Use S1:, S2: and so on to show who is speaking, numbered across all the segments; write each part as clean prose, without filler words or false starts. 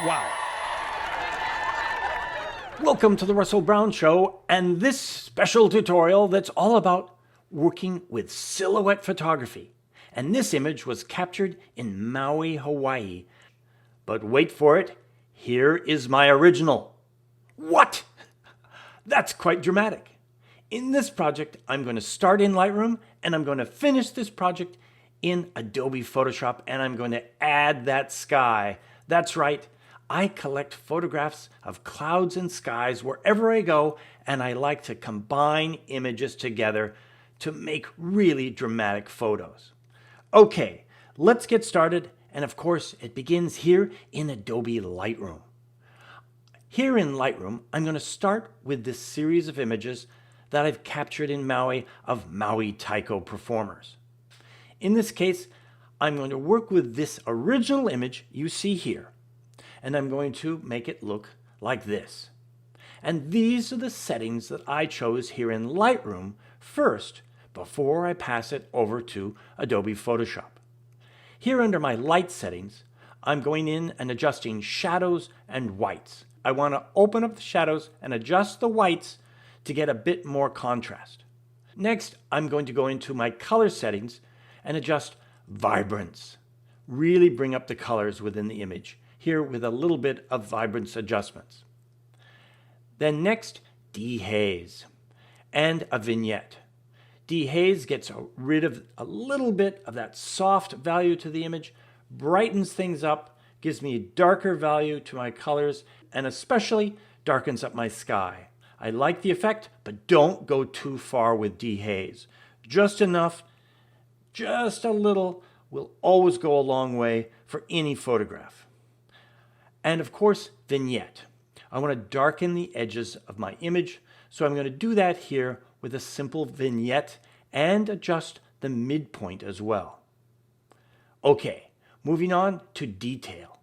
S1: Wow. Welcome to the Russell Brown Show and this special tutorial that's all about working with silhouette photography. And this image was captured in Maui, Hawaii. But wait for it, here is my original. What? That's quite dramatic. In this project, I'm going to start in Lightroom and I'm going to finish this project in Adobe Photoshop and I'm going to add that sky. That's right. I collect photographs of clouds and skies wherever I go, and I like to combine images together to make really dramatic photos. Okay, let's get started, and of course, it begins here in Adobe Lightroom. Here in Lightroom, I'm going to start with this series of images that I've captured in Maui of Maui Taiko performers. In this case, I'm going to work with this original image you see here. And I'm going to make it look like this. And these are the settings that I chose here in Lightroom first before I pass it over to Adobe Photoshop. Here under my light settings, I'm going in and adjusting shadows and whites. I want to open up the shadows and adjust the whites to get a bit more contrast. Next, I'm going to go into my color settings and adjust vibrance. Really bring up the colors within the image. Here with a little bit of vibrance adjustments. Then next, dehaze and a vignette. Dehaze gets rid of a little bit of that soft value to the image, brightens things up, gives me a darker value to my colors, and especially darkens up my sky. I like the effect, but don't go too far with dehaze. Just enough, just a little, will always go a long way for any photograph. And of course, vignette. I want to darken the edges of my image, so I'm going to do that here with a simple vignette and adjust the midpoint as well. Okay, moving on to detail.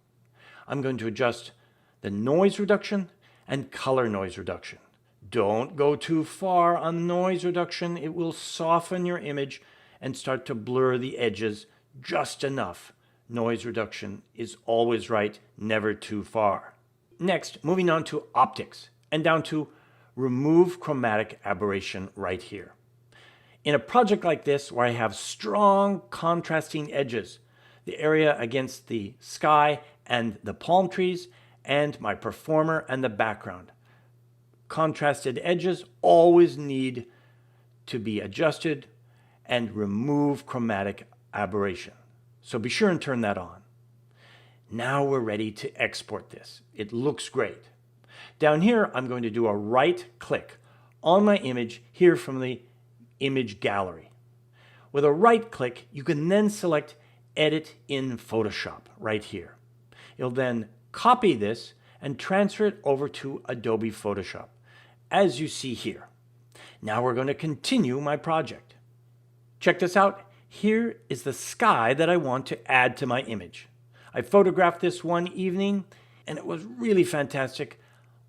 S1: I'm going to adjust the noise reduction and color noise reduction. Don't go too far on noise reduction. It will soften your image and start to blur the edges just enough. Noise reduction is always right, never too far. Next, moving on to optics and down to remove chromatic aberration right here. In a project like this where I have strong contrasting edges, the area against the sky and the palm trees and my performer and the background, contrasted edges always need to be adjusted and remove chromatic aberration. So be sure and turn that on. Now we're ready to export this. It looks great. Down here, I'm going to do a right click on my image here from the image gallery. With a right click, you can then select Edit in Photoshop right here. You'll then copy this and transfer it over to Adobe Photoshop, as you see here. Now we're going to continue my project. Check this out. Here is the sky that I want to add to my image. I photographed this one evening and it was really fantastic.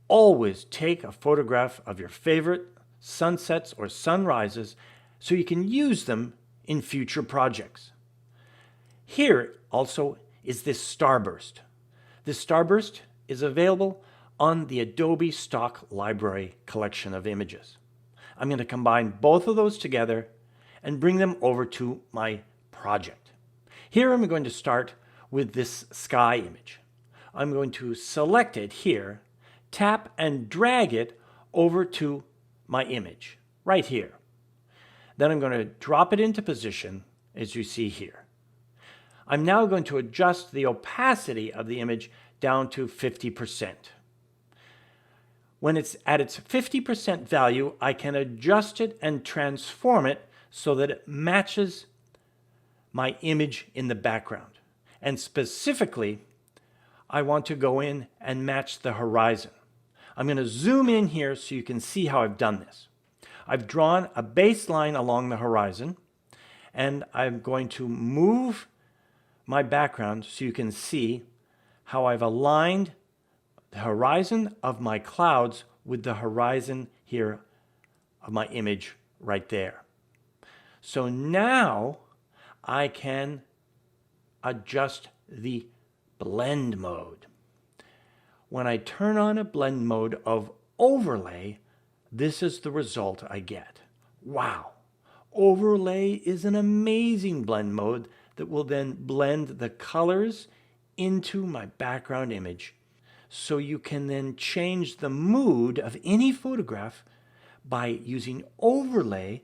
S1: Always take a photograph of your favorite sunsets or sunrises so you can use them in future projects. Here also is this Starburst. This Starburst is available on the Adobe Stock Library collection of images. I'm going to combine both of those together and bring them over to my project. Here I'm going to start with this sky image. I'm going to select it here, tap and drag it over to my image, right here. Then I'm going to drop it into position, as you see here. I'm now going to adjust the opacity of the image down to 50%. When it's at its 50% value, I can adjust it and transform it so that it matches my image in the background. And specifically, I want to go in and match the horizon. I'm going to zoom in here so you can see how I've done this. I've drawn a baseline along the horizon, and I'm going to move my background so you can see how I've aligned the horizon of my clouds with the horizon here of my image right there. So now I can adjust the blend mode. when I turn on a blend mode of overlay, this is the result I get. Wow! Overlay is an amazing blend mode that will then blend the colors into my background image. So you can then change the mood of any photograph by using overlay,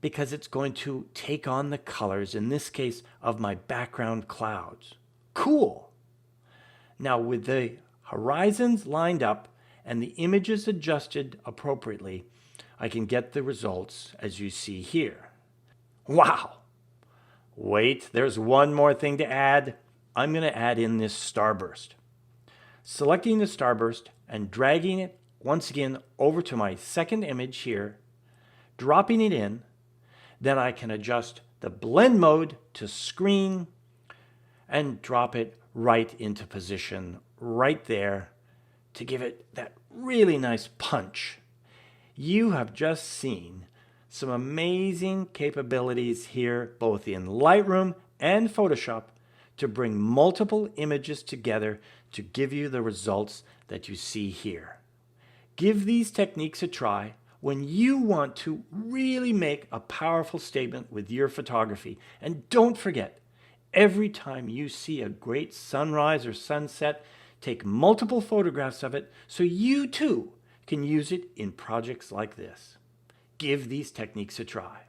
S1: because it's going to take on the colors, in this case, of my background clouds. Cool! Now with the horizons lined up and the images adjusted appropriately, I can get the results as you see here. Wow! Wait, there's one more thing to add. I'm going to add in this starburst. Selecting the starburst and dragging it once again over to my second image here, dropping it in, then I can adjust the blend mode to screen and drop it right into position right there to give it that really nice punch. You have just seen some amazing capabilities here, both in Lightroom and Photoshop, to bring multiple images together to give you the results that you see here. Give these techniques a try when you want to really make a powerful statement with your photography. And don't forget, every time you see a great sunrise or sunset, take multiple photographs of it so you too can use it in projects like this. Give these techniques a try.